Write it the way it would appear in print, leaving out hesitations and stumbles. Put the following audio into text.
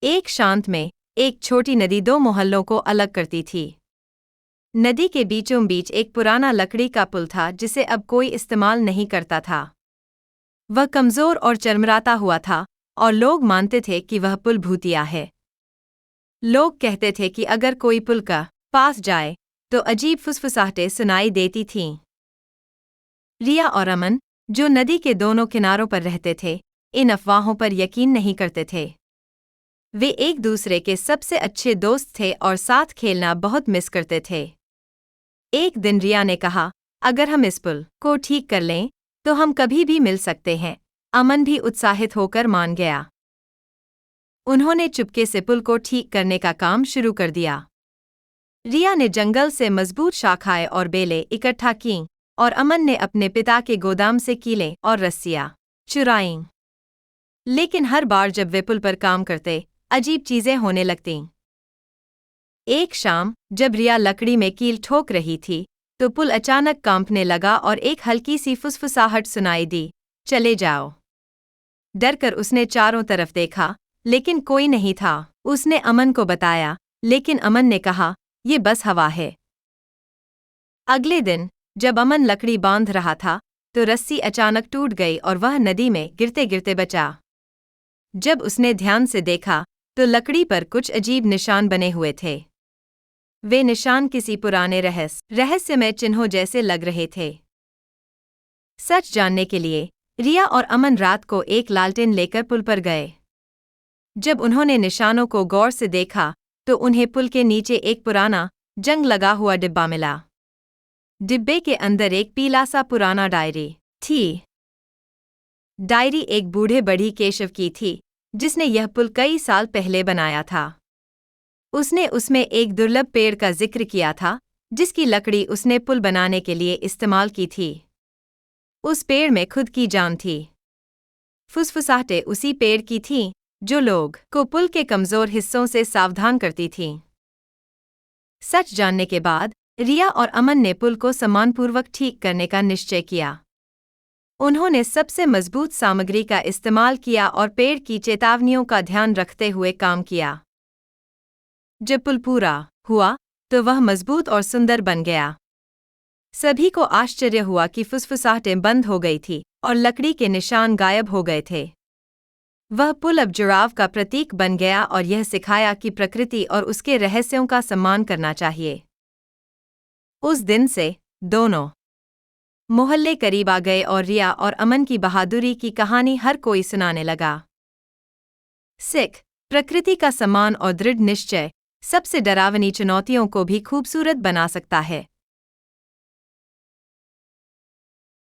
एक शांत में एक छोटी नदी दो मोहल्लों को अलग करती थी। नदी के बीचों बीच एक पुराना लकड़ी का पुल था जिसे अब कोई इस्तेमाल नहीं करता था। वह कमजोर और चरमराता हुआ था और लोग मानते थे कि वह पुल भूतिया है। लोग कहते थे कि अगर कोई पुल का पास जाए तो अजीब फुसफुसाहटें सुनाई देती थीं। रिया और अमन, जो नदी के दोनों किनारों पर रहते थे, इन अफवाहों पर यकीन नहीं करते थे। वे एक दूसरे के सबसे अच्छे दोस्त थे और साथ खेलना बहुत मिस करते थे। एक दिन रिया ने कहा, अगर हम इस पुल को ठीक कर लें तो हम कभी भी मिल सकते हैं। अमन भी उत्साहित होकर मान गया। उन्होंने चुपके से पुल को ठीक करने का काम शुरू कर दिया। रिया ने जंगल से मजबूत शाखाएं और बेलें इकट्ठा कीं और अमन ने अपने पिता के गोदाम से कीलें और रस्सियां चुराईं। लेकिन हर बार जब वे पुल पर काम करते, अजीब चीजें होने लगतीं। एक शाम जब रिया लकड़ी में कील ठोक रही थी तो पुल अचानक कांपने लगा और एक हल्की सी फुसफुसाहट सुनाई दी, चले जाओ। डरकर उसने चारों तरफ देखा, लेकिन कोई नहीं था। उसने अमन को बताया, लेकिन अमन ने कहा, ये बस हवा है। अगले दिन जब अमन लकड़ी बांध रहा था तो रस्सी अचानक टूट गई और वह नदी में गिरते गिरते बचा। जब उसने ध्यान से देखा तो लकड़ी पर कुछ अजीब निशान बने हुए थे। वे निशान किसी पुराने रहस्यमय चिन्हों जैसे लग रहे थे। सच जानने के लिए रिया और अमन रात को एक लालटेन लेकर पुल पर गए। जब उन्होंने निशानों को गौर से देखा तो उन्हें पुल के नीचे एक पुराना, जंग लगा हुआ डिब्बा मिला। डिब्बे के अंदर एक पीला सा पुराना डायरी थी। डायरी एक बूढ़े बढ़ी केशव की थी, जिसने यह पुल कई साल पहले बनाया था। उसने उसमें एक दुर्लभ पेड़ का जिक्र किया था, जिसकी लकड़ी उसने पुल बनाने के लिए इस्तेमाल की थी। उस पेड़ में खुद की जान थी। फुसफुसाहटें उसी पेड़ की थीं, जो लोग को पुल के कमजोर हिस्सों से सावधान करती थीं। सच जानने के बाद रिया और अमन ने पुल को सम्मानपूर्वक ठीक करने का निश्चय किया। उन्होंने सबसे मजबूत सामग्री का इस्तेमाल किया और पेड़ की चेतावनियों का ध्यान रखते हुए काम किया। जब पुल पूरा हुआ तो वह मजबूत और सुंदर बन गया। सभी को आश्चर्य हुआ कि फुसफुसाहटें बंद हो गई थी और लकड़ी के निशान गायब हो गए थे। वह पुल अब जुड़ाव का प्रतीक बन गया और यह सिखाया कि प्रकृति और उसके रहस्यों का सम्मान करना चाहिए। उस दिन से दोनों मोहल्ले करीब आ गए और रिया और अमन की बहादुरी की कहानी हर कोई सुनाने लगा। सिख, प्रकृति का सम्मान और दृढ़ निश्चय सबसे डरावनी चुनौतियों को भी खूबसूरत बना सकता है।